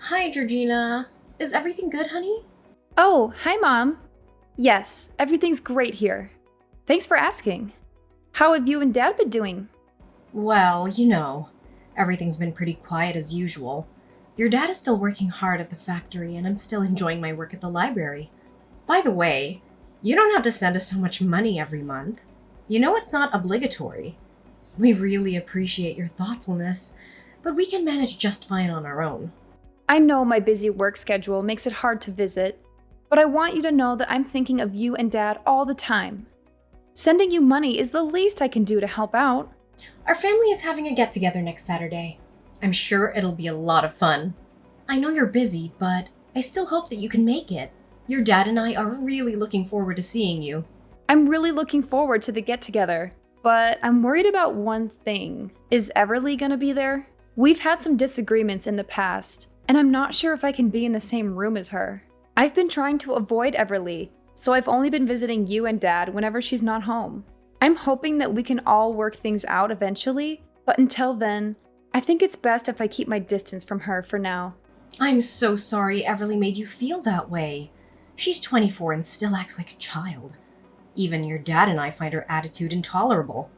Hi, Georgina. Is everything good, honey? Oh, hi, Mom. Yes, everything's great here. Thanks for asking. How have you and Dad been doing? Well, everything's been pretty quiet as usual. Your dad is still working hard at the factory, and I'm still enjoying my work at the library. By the way, you don't have to send us so much money every month. You know it's not obligatory. We really appreciate your thoughtfulness, but we can manage just fine on our own. I know my busy work schedule makes it hard to visit, but I want you to know that I'm thinking of you and Dad all the time. Sending you money is the least I can do to help out. Our family is having a get together next Saturday. I'm sure it'll be a lot of fun. I know you're busy, but I still hope that you can make it. Your dad and I are really looking forward to seeing you. I'm really looking forward to the get together, but I'm worried about one thing. Is Everly gonna be there? We've had some disagreements in the past, and I'm not sure if I can be in the same room as her. I've been trying to avoid Everly, so I've only been visiting you and Dad whenever she's not home. I'm hoping that we can all work things out eventually, but until then, I think it's best if I keep my distance from her for now. I'm so sorry Everly made you feel that way. She's 24 and still acts like a child. Even your dad and I find her attitude intolerable.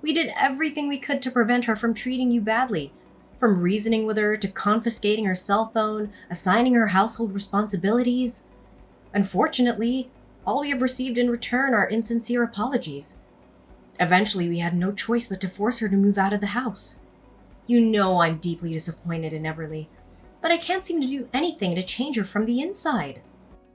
We did everything we could to prevent her from treating you badly, from reasoning with her to confiscating her cell phone, assigning her household responsibilities. Unfortunately, all we have received in return are insincere apologies. Eventually, we had no choice but to force her to move out of the house. You know I'm deeply disappointed in Everly, but I can't seem to do anything to change her from the inside.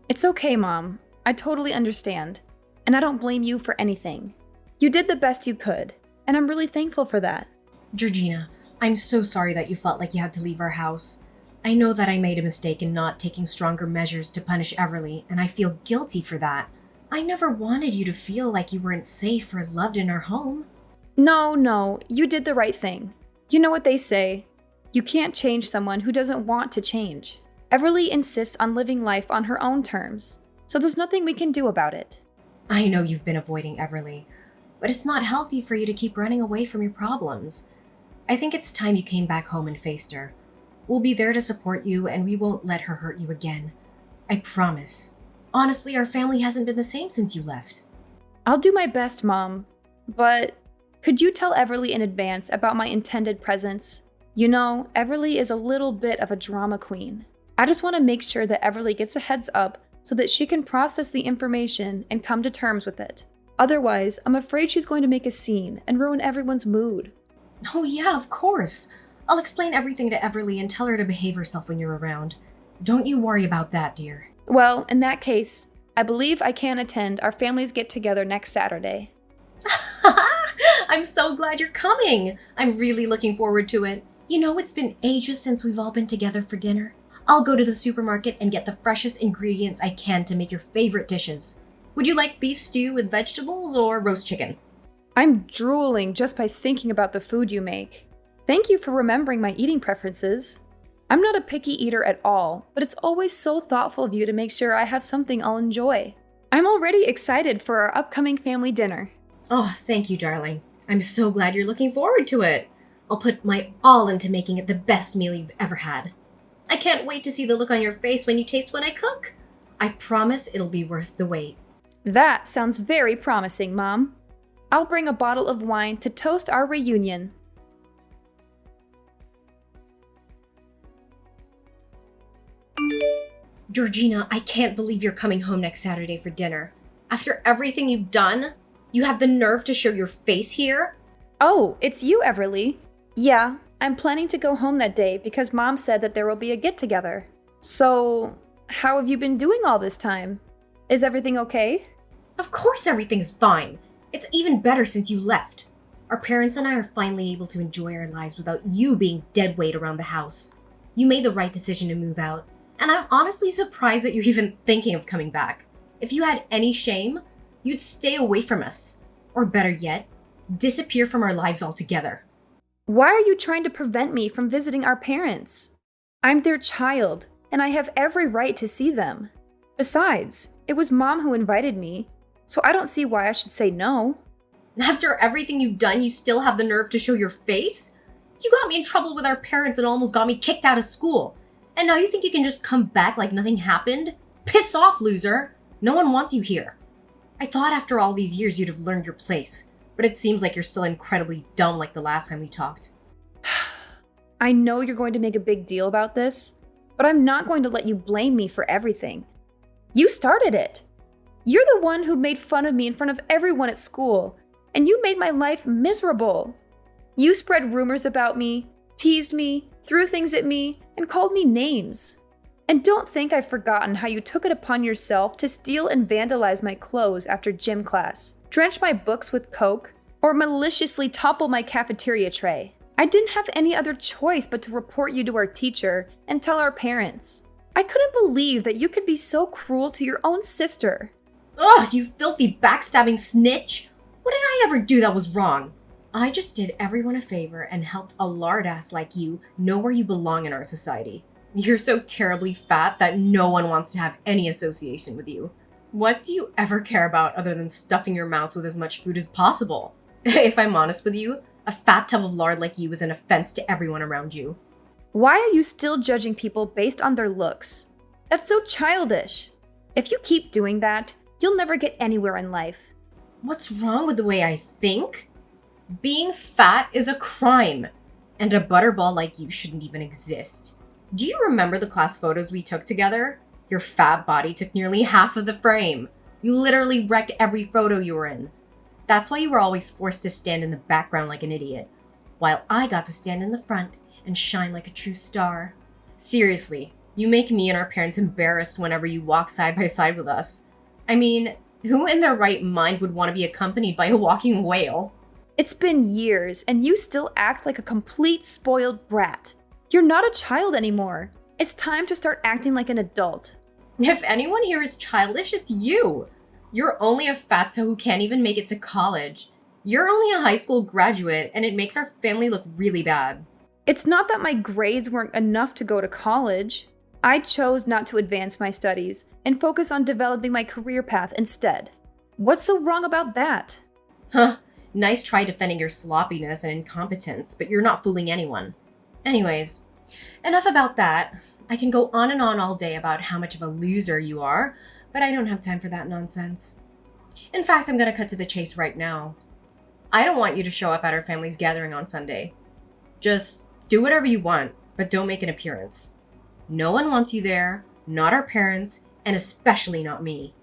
It's okay, Mom. I totally understand, and I don't blame you for anything. You did the best you could, and I'm really thankful for that. Georgina, I'm so sorry that you felt like you had to leave our house. I know that I made a mistake in not taking stronger measures to punish Everly, and I feel guilty for that. I never wanted you to feel like you weren't safe or loved in our home. No, you did the right thing. You know what they say. You can't change someone who doesn't want to change. Everly insists on living life on her own terms, so there's nothing we can do about it. I know you've been avoiding Everly, but it's not healthy for you to keep running away from your problems. I think it's time you came back home and faced her. We'll be there to support you, and we won't let her hurt you again. I promise. Honestly, our family hasn't been the same since you left. I'll do my best, Mom, but could you tell Everly in advance about my intended presence? You know, Everly is a little bit of a drama queen. I just want to make sure that Everly gets a heads up so that she can process the information and come to terms with it. Otherwise, I'm afraid she's going to make a scene and ruin everyone's mood. Oh yeah, of course. I'll explain everything to Everly and tell her to behave herself when you're around. Don't you worry about that, dear. Well, in that case, I believe I can attend our families get-together next Saturday. I'm so glad you're coming. I'm really looking forward to it. You know, it's been ages since we've all been together for dinner. I'll go to the supermarket and get the freshest ingredients I can to make your favorite dishes. Would you like beef stew with vegetables or roast chicken? I'm drooling just by thinking about the food you make. Thank you for remembering my eating preferences. I'm not a picky eater at all, but it's always so thoughtful of you to make sure I have something I'll enjoy. I'm already excited for our upcoming family dinner. Oh, thank you, darling. I'm so glad you're looking forward to it. I'll put my all into making it the best meal you've ever had. I can't wait to see the look on your face when you taste what I cook. I promise it'll be worth the wait. That sounds very promising, Mom. I'll bring a bottle of wine to toast our reunion. Georgina, I can't believe you're coming home next Saturday for dinner. After everything you've done, you have the nerve to show your face here? Oh, it's you, Everly. Yeah, I'm planning to go home that day because Mom said that there will be a get-together. So, how have you been doing all this time? Is everything okay? Of course everything's fine. It's even better since you left. Our parents and I are finally able to enjoy our lives without you being dead weight around the house. You made the right decision to move out, and I'm honestly surprised that you're even thinking of coming back. If you had any shame, you'd stay away from us. Or better yet, disappear from our lives altogether. Why are you trying to prevent me from visiting our parents? I'm their child, and I have every right to see them. Besides, it was Mom who invited me, so I don't see why I should say no. After everything you've done, you still have the nerve to show your face? You got me in trouble with our parents and almost got me kicked out of school. And now you think you can just come back like nothing happened? Piss off, loser! No one wants you here. I thought after all these years you'd have learned your place, but it seems like you're still incredibly dumb like the last time we talked. I know you're going to make a big deal about this, but I'm not going to let you blame me for everything. You started it. You're the one who made fun of me in front of everyone at school, and you made my life miserable. You spread rumors about me, teased me, threw things at me, and called me names. And don't think I've forgotten how you took it upon yourself to steal and vandalize my clothes after gym class, drench my books with Coke, or maliciously topple my cafeteria tray. I didn't have any other choice but to report you to our teacher and tell our parents. I couldn't believe that you could be so cruel to your own sister. Ugh, you filthy backstabbing snitch! What did I ever do that was wrong? I just did everyone a favor and helped a lard ass like you know where you belong in our society. You're so terribly fat that no one wants to have any association with you. What do you ever care about other than stuffing your mouth with as much food as possible? If I'm honest with you, a fat tub of lard like you is an offense to everyone around you. Why are you still judging people based on their looks? That's so childish. If you keep doing that, you'll never get anywhere in life. What's wrong with the way I think? Being fat is a crime, and a butterball like you shouldn't even exist. Do you remember the class photos we took together? Your fat body took nearly half of the frame. You literally wrecked every photo you were in. That's why you were always forced to stand in the background like an idiot, while I got to stand in the front and shine like a true star. Seriously, you make me and our parents embarrassed whenever you walk side by side with us. I mean, who in their right mind would want to be accompanied by a walking whale? It's been years, and you still act like a complete spoiled brat. You're not a child anymore. It's time to start acting like an adult. If anyone here is childish, it's you. You're only a fatso who can't even make it to college. You're only a high school graduate, and it makes our family look really bad. It's not that my grades weren't enough to go to college. I chose not to advance my studies and focus on developing my career path instead. What's so wrong about that? Huh, nice try defending your sloppiness and incompetence, but you're not fooling anyone. Anyways, enough about that. I can go on and on all day about how much of a loser you are, but I don't have time for that nonsense. In fact, I'm gonna cut to the chase right now. I don't want you to show up at our family's gathering on Sunday. Just do whatever you want, but don't make an appearance. No one wants you there, not our parents, and especially not me.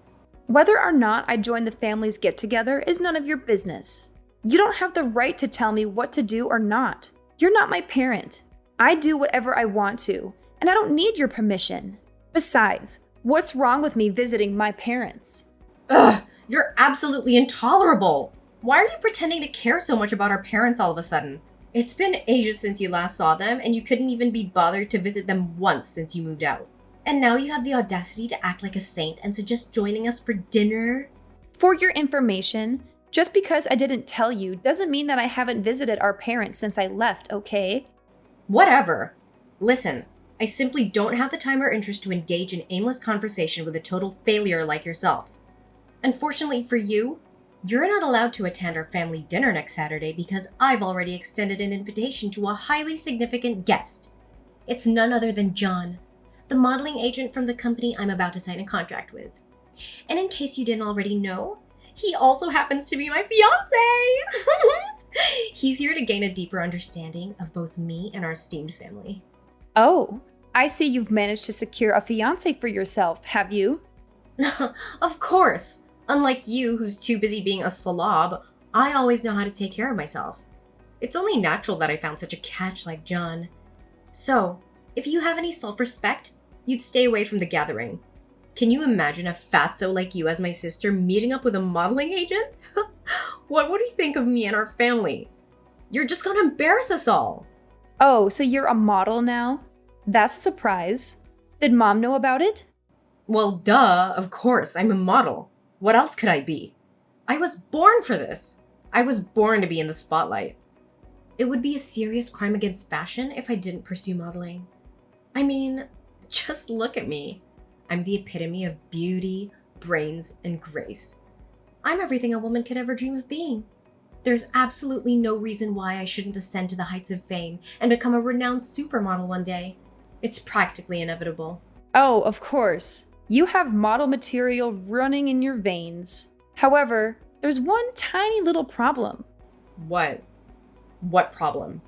Whether or not I join the family's get-together is none of your business. You don't have the right to tell me what to do or not. You're not my parent. I do whatever I want to, and I don't need your permission. Besides, what's wrong with me visiting my parents? Ugh, you're absolutely intolerable. Why are you pretending to care so much about our parents all of a sudden? It's been ages since you last saw them, and you couldn't even be bothered to visit them once since you moved out. And now you have the audacity to act like a saint and suggest joining us for dinner? For your information, just because I didn't tell you doesn't mean that I haven't visited our parents since I left, okay? Whatever. Listen, I simply don't have the time or interest to engage in aimless conversation with a total failure like yourself. Unfortunately for you, you're not allowed to attend our family dinner next Saturday because I've already extended an invitation to a highly significant guest. It's none other than John, the modeling agent from the company I'm about to sign a contract with. And in case you didn't already know, he also happens to be my fiancé! He's here to gain a deeper understanding of both me and our esteemed family. Oh, I see you've managed to secure a fiancé for yourself, have you? Of course! Unlike you, who's too busy being a slob, I always know how to take care of myself. It's only natural that I found such a catch like John. So, if you have any self-respect, you'd stay away from the gathering. Can you imagine a fatso like you as my sister meeting up with a modeling agent? What would he think of me and our family? You're just gonna embarrass us all. Oh, so you're a model now? That's a surprise. Did Mom know about it? Well, duh, of course, I'm a model. What else could I be? I was born for this. I was born to be in the spotlight. It would be a serious crime against fashion if I didn't pursue modeling. I mean, just look at me. I'm the epitome of beauty, brains, and grace. I'm everything a woman could ever dream of being. There's absolutely no reason why I shouldn't ascend to the heights of fame and become a renowned supermodel one day. It's practically inevitable. Oh, of course. You have model material running in your veins. However, there's one tiny little problem. What? What problem?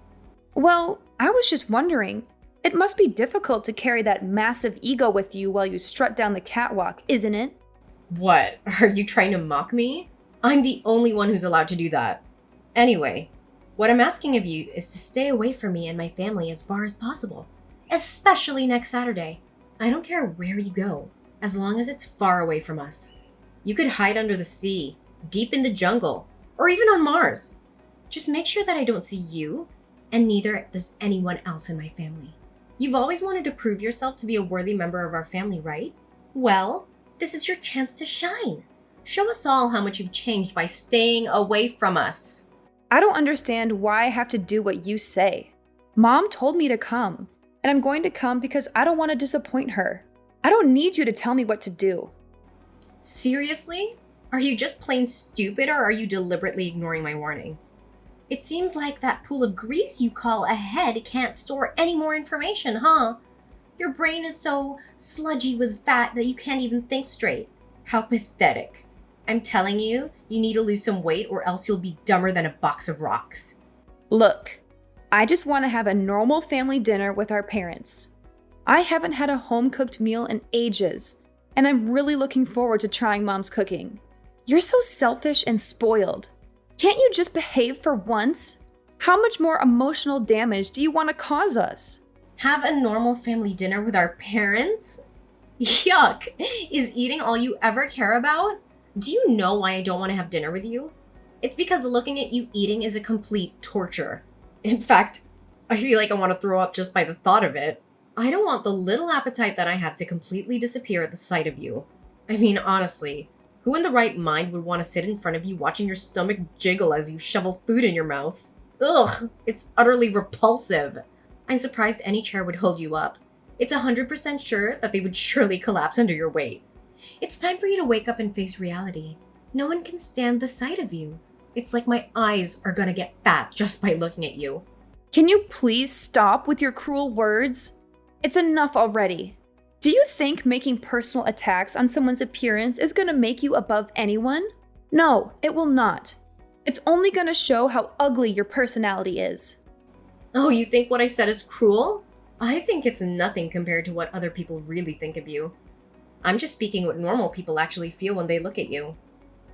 Well, I was just wondering. It must be difficult to carry that massive ego with you while you strut down the catwalk, isn't it? What? Are you trying to mock me? I'm the only one who's allowed to do that. Anyway, what I'm asking of you is to stay away from me and my family as far as possible. Especially next Saturday. I don't care where you go, as long as it's far away from us. You could hide under the sea, deep in the jungle, or even on Mars. Just make sure that I don't see you, and neither does anyone else in my family. You've always wanted to prove yourself to be a worthy member of our family, right? Well, this is your chance to shine. Show us all how much you've changed by staying away from us. I don't understand why I have to do what you say. Mom told me to come, and I'm going to come because I don't want to disappoint her. I don't need you to tell me what to do. Seriously? Are you just plain stupid or are you deliberately ignoring my warning? It seems like that pool of grease you call a head can't store any more information, huh? Your brain is so sludgy with fat that you can't even think straight. How pathetic. I'm telling you, you need to lose some weight or else you'll be dumber than a box of rocks. Look, I just want to have a normal family dinner with our parents. I haven't had a home-cooked meal in ages, and I'm really looking forward to trying Mom's cooking. You're so selfish and spoiled. Can't you just behave for once? How much more emotional damage do you want to cause us? Have a normal family dinner with our parents? Yuck! Is eating all you ever care about? Do you know why I don't want to have dinner with you? It's because looking at you eating is a complete torture. In fact, I feel like I want to throw up just by the thought of it. I don't want the little appetite that I have to completely disappear at the sight of you. I mean, honestly, who in the right mind would want to sit in front of you watching your stomach jiggle as you shovel food in your mouth? Ugh, it's utterly repulsive. I'm surprised any chair would hold you up. It's 100% sure that they would surely collapse under your weight. It's time for you to wake up and face reality. No one can stand the sight of you. It's like my eyes are gonna get fat just by looking at you. Can you please stop with your cruel words? It's enough already. Do you think making personal attacks on someone's appearance is gonna make you above anyone? No, it will not. It's only gonna show how ugly your personality is. Oh, you think what I said is cruel? I think it's nothing compared to what other people really think of you. I'm just speaking what normal people actually feel when they look at you.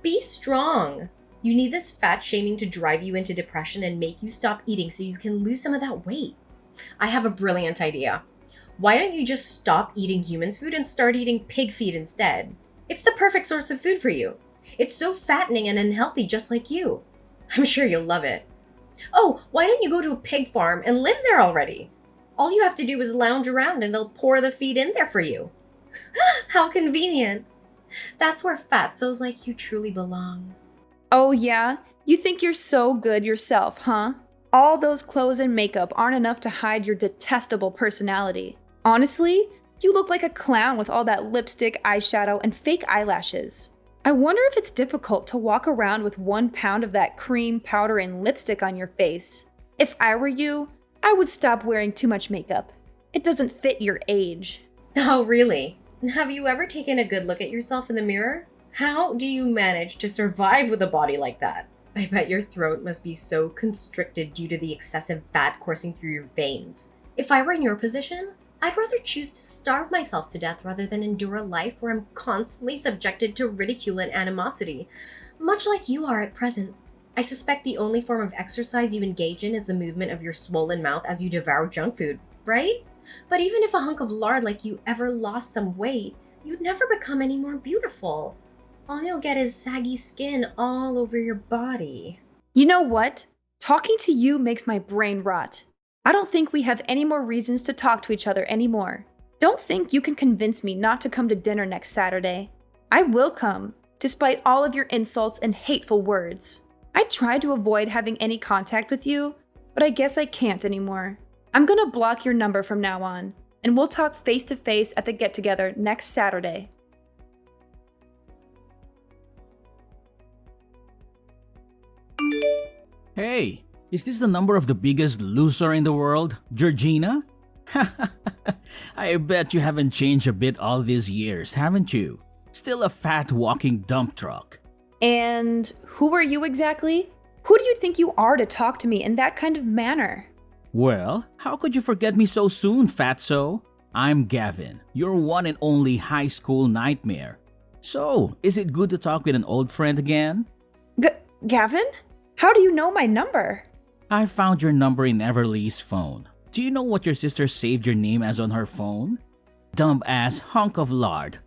Be strong. You need this fat shaming to drive you into depression and make you stop eating so you can lose some of that weight. I have a brilliant idea. Why don't you just stop eating humans' food and start eating pig feed instead? It's the perfect source of food for you. It's so fattening and unhealthy just like you. I'm sure you'll love it. Oh, why don't you go to a pig farm and live there already? All you have to do is lounge around and they'll pour the feed in there for you. How convenient. That's where fatsos like you truly belong. Oh yeah? You think you're so good yourself, huh? All those clothes and makeup aren't enough to hide your detestable personality. Honestly, you look like a clown with all that lipstick, eyeshadow, and fake eyelashes. I wonder if it's difficult to walk around with 1 pound of that cream, powder, and lipstick on your face. If I were you, I would stop wearing too much makeup. It doesn't fit your age. Oh, really? Have you ever taken a good look at yourself in the mirror? How do you manage to survive with a body like that? I bet your throat must be so constricted due to the excessive fat coursing through your veins. If I were in your position, I'd rather choose to starve myself to death rather than endure a life where I'm constantly subjected to ridicule and animosity, much like you are at present. I suspect the only form of exercise you engage in is the movement of your swollen mouth as you devour junk food, right? But even if a hunk of lard like you ever lost some weight, you'd never become any more beautiful. All you'll get is saggy skin all over your body. You know what? Talking to you makes my brain rot. I don't think we have any more reasons to talk to each other anymore. Don't think you can convince me not to come to dinner next Saturday. I will come, despite all of your insults and hateful words. I tried to avoid having any contact with you, but I guess I can't anymore. I'm gonna block your number from now on, and we'll talk face to face at the get-together next Saturday. Hey, is this the number of the biggest loser in the world, Georgina? I bet you haven't changed a bit all these years, haven't you? Still a fat walking dump truck. And who are you exactly? Who do you think you are to talk to me in that kind of manner? Well, how could you forget me so soon, fatso? I'm Gavin, your one and only high school nightmare. So, is it good to talk with an old friend again? Gavin? How do you know my number? I found your number in Everly's phone. Do you know what your sister saved your name as on her phone? Dumb ass hunk of lard.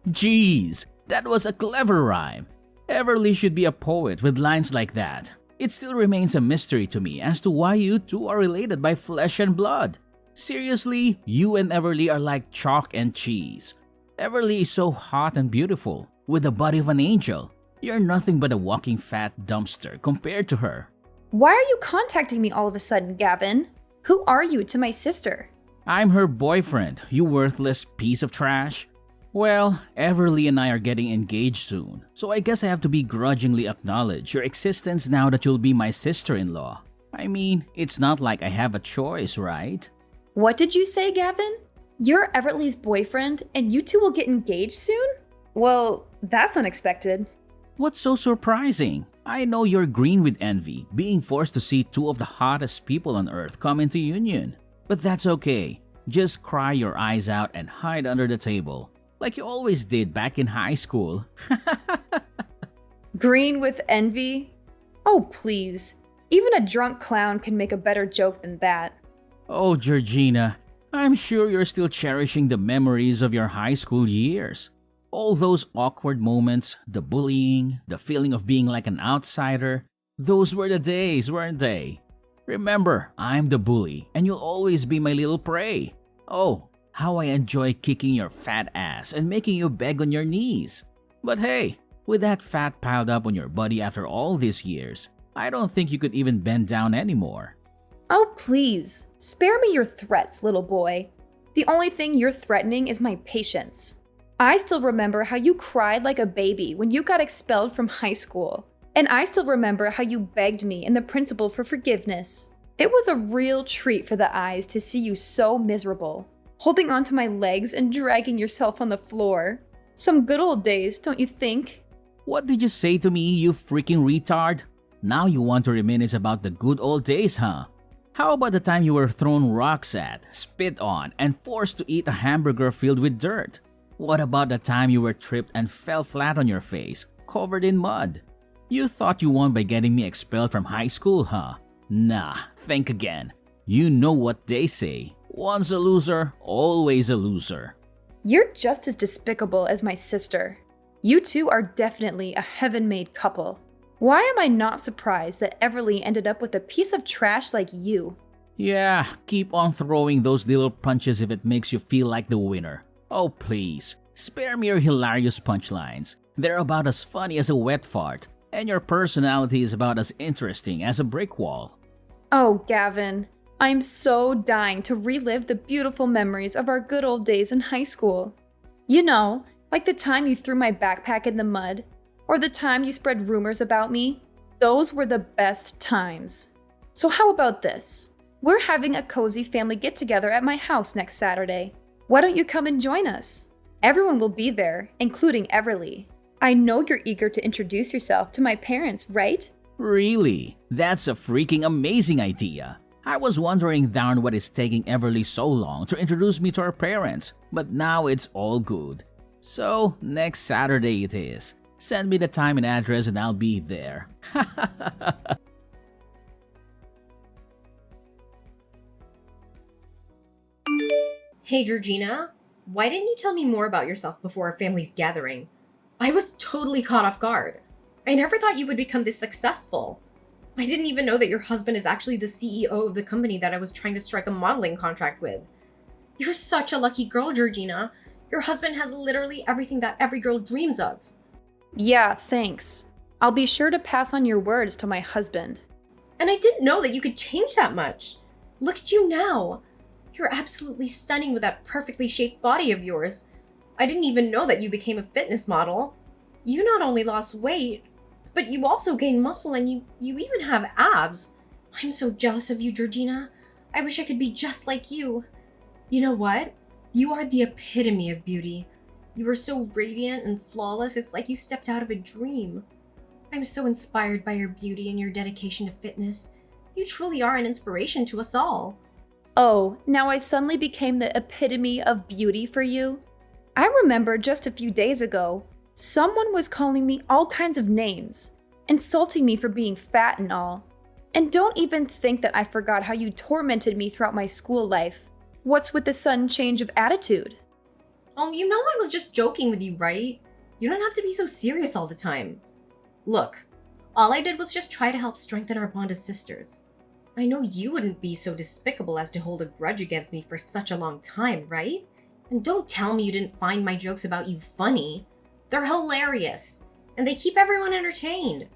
Jeez, that was a clever rhyme. Everly should be a poet with lines like that. It still remains a mystery to me as to why you two are related by flesh and blood. Seriously, you and Everly are like chalk and cheese. Everly is so hot and beautiful, with the body of an angel. You're nothing but a walking fat dumpster compared to her. Why are you contacting me all of a sudden, Gavin? Who are you to my sister? I'm her boyfriend, you worthless piece of trash. Well, Everly and I are getting engaged soon, so I guess I have to begrudgingly acknowledge your existence now that you'll be my sister-in-law. I mean, it's not like I have a choice, right? What did you say, Gavin? You're Everly's boyfriend, and you two will get engaged soon? Well, that's unexpected. What's so surprising? I know you're green with envy, being forced to see two of the hottest people on earth come into union. But that's okay. Just cry your eyes out and hide under the table, like you always did back in high school. Green with envy? Oh, please. Even a drunk clown can make a better joke than that. Oh, Georgina, I'm sure you're still cherishing the memories of your high school years. All those awkward moments, the bullying, the feeling of being like an outsider, those were the days, weren't they? Remember, I'm the bully, and you'll always be my little prey. Oh, how I enjoy kicking your fat ass and making you beg on your knees. But hey, with that fat piled up on your body after all these years, I don't think you could even bend down anymore. Oh, please. Spare me your threats, little boy. The only thing you're threatening is my patience. I still remember how you cried like a baby when you got expelled from high school. And I still remember how you begged me and the principal for forgiveness. It was a real treat for the eyes to see you so miserable, holding onto my legs and dragging yourself on the floor. Some good old days, don't you think? What did you say to me, you freaking retard? Now you want to reminisce about the good old days, huh? How about the time you were thrown rocks at, spit on, and forced to eat a hamburger filled with dirt? What about the time you were tripped and fell flat on your face, covered in mud? You thought you won by getting me expelled from high school, huh? Nah, think again. You know what they say. Once a loser, always a loser. You're just as despicable as my sister. You two are definitely a heaven-made couple. Why am I not surprised that Everly ended up with a piece of trash like you? Yeah, keep on throwing those little punches if it makes you feel like the winner. Oh please, spare me your hilarious punchlines. They're about as funny as a wet fart, and your personality is about as interesting as a brick wall. Oh, Gavin, I'm so dying to relive the beautiful memories of our good old days in high school. You know, like the time you threw my backpack in the mud, or the time you spread rumors about me. Those were the best times. So how about this? We're having a cozy family get-together at my house next Saturday. Why don't you come and join us? Everyone will be there, including Everly. I know you're eager to introduce yourself to my parents, right? Really? That's a freaking amazing idea. I was wondering darn what is taking Everly so long to introduce me to her parents, but now it's all good. So, next Saturday it is. Send me the time and address and I'll be there. Hey, Georgina, why didn't you tell me more about yourself before our family's gathering? I was totally caught off guard. I never thought you would become this successful. I didn't even know that your husband is actually the CEO of the company that I was trying to strike a modeling contract with. You're such a lucky girl, Georgina. Your husband has literally everything that every girl dreams of. Yeah, thanks. I'll be sure to pass on your words to my husband. And I didn't know that you could change that much. Look at you now. You're absolutely stunning with that perfectly shaped body of yours. I didn't even know that you became a fitness model. You not only lost weight, but you also gained muscle and you even have abs. I'm so jealous of you, Georgina. I wish I could be just like you. You know what? You are the epitome of beauty. You are so radiant and flawless, it's like you stepped out of a dream. I'm so inspired by your beauty and your dedication to fitness. You truly are an inspiration to us all. Oh, now I suddenly became the epitome of beauty for you? I remember just a few days ago, someone was calling me all kinds of names, insulting me for being fat and all. And don't even think that I forgot how you tormented me throughout my school life. What's with the sudden change of attitude? Oh, you know I was just joking with you, right? You don't have to be so serious all the time. Look, all I did was just try to help strengthen our bond as sisters. I know you wouldn't be so despicable as to hold a grudge against me for such a long time, right? And don't tell me you didn't find my jokes about you funny. They're hilarious, and they keep everyone entertained.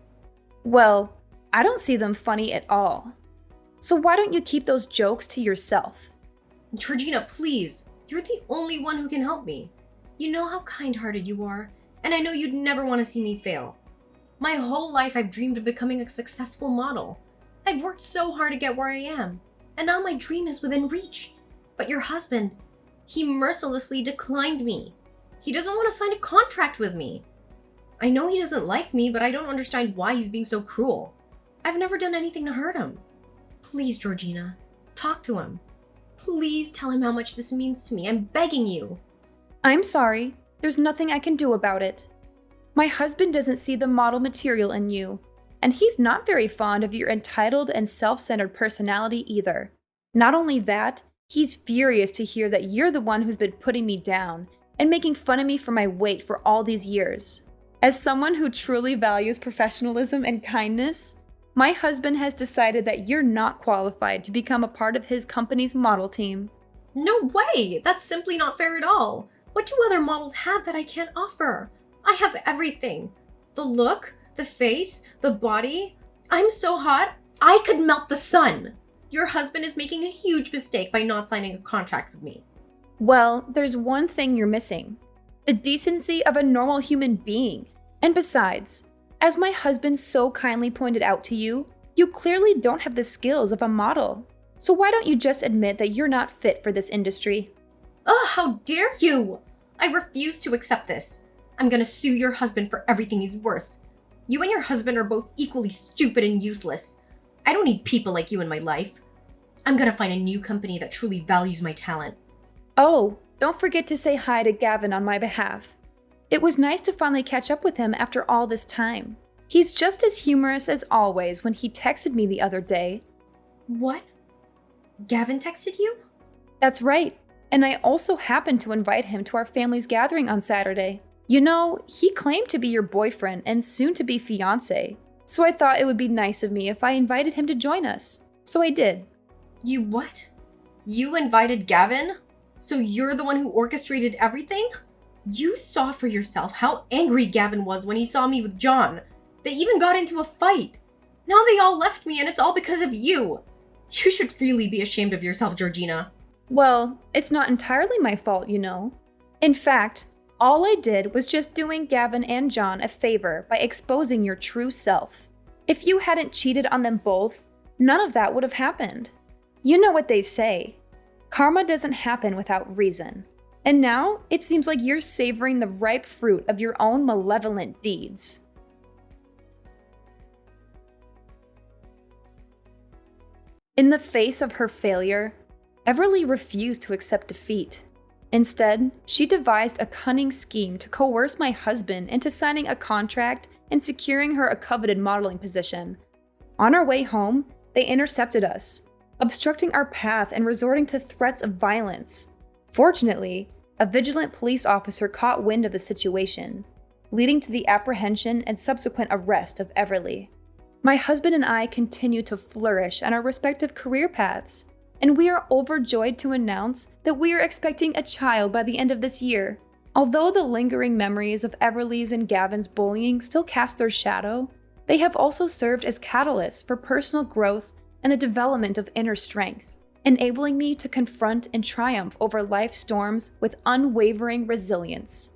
Well, I don't see them funny at all. So why don't you keep those jokes to yourself? Georgina, please. You're the only one who can help me. You know how kind-hearted you are, and I know you'd never want to see me fail. My whole life I've dreamed of becoming a successful model. I've worked so hard to get where I am, and now my dream is within reach. But your husband, he mercilessly declined me. He doesn't want to sign a contract with me. I know he doesn't like me, but I don't understand why he's being so cruel. I've never done anything to hurt him. Please, Georgina, talk to him. Please tell him how much this means to me. I'm begging you. I'm sorry. There's nothing I can do about it. My husband doesn't see the model material in you, and he's not very fond of your entitled and self-centered personality either. Not only that, he's furious to hear that you're the one who's been putting me down and making fun of me for my weight for all these years. As someone who truly values professionalism and kindness, my husband has decided that you're not qualified to become a part of his company's model team. No way! That's simply not fair at all. What do other models have that I can't offer? I have everything. The look, the face, the body. I'm so hot, I could melt the sun. Your husband is making a huge mistake by not signing a contract with me. Well, there's one thing you're missing. The decency of a normal human being. And besides, as my husband so kindly pointed out to you, you clearly don't have the skills of a model. So why don't you just admit that you're not fit for this industry? Ugh, how dare you! I refuse to accept this. I'm gonna sue your husband for everything he's worth. You and your husband are both equally stupid and useless. I don't need people like you in my life. I'm gonna find a new company that truly values my talent. Oh, don't forget to say hi to Gavin on my behalf. It was nice to finally catch up with him after all this time. He's just as humorous as always when he texted me the other day. What? Gavin texted you? That's right, and I also happened to invite him to our family's gathering on Saturday. You know, he claimed to be your boyfriend and soon to be fiancé, so I thought it would be nice of me if I invited him to join us. So I did. You what? You invited Gavin? So you're the one who orchestrated everything? You saw for yourself how angry Gavin was when he saw me with John. They even got into a fight. Now they all left me and it's all because of you. You should really be ashamed of yourself, Georgina. Well, it's not entirely my fault, you know. In fact, all I did was just doing Gavin and John a favor by exposing your true self. If you hadn't cheated on them both, none of that would have happened. You know what they say. Karma doesn't happen without reason. And now, it seems like you're savoring the ripe fruit of your own malevolent deeds. In the face of her failure, Everly refused to accept defeat. Instead, she devised a cunning scheme to coerce my husband into signing a contract and securing her a coveted modeling position. On our way home, they intercepted us, obstructing our path and resorting to threats of violence. Fortunately, a vigilant police officer caught wind of the situation, leading to the apprehension and subsequent arrest of Everly. My husband and I continue to flourish on our respective career paths, and we are overjoyed to announce that we are expecting a child by the end of this year. Although the lingering memories of Everly's and Gavin's bullying still cast their shadow, they have also served as catalysts for personal growth and the development of inner strength, enabling me to confront and triumph over life's storms with unwavering resilience.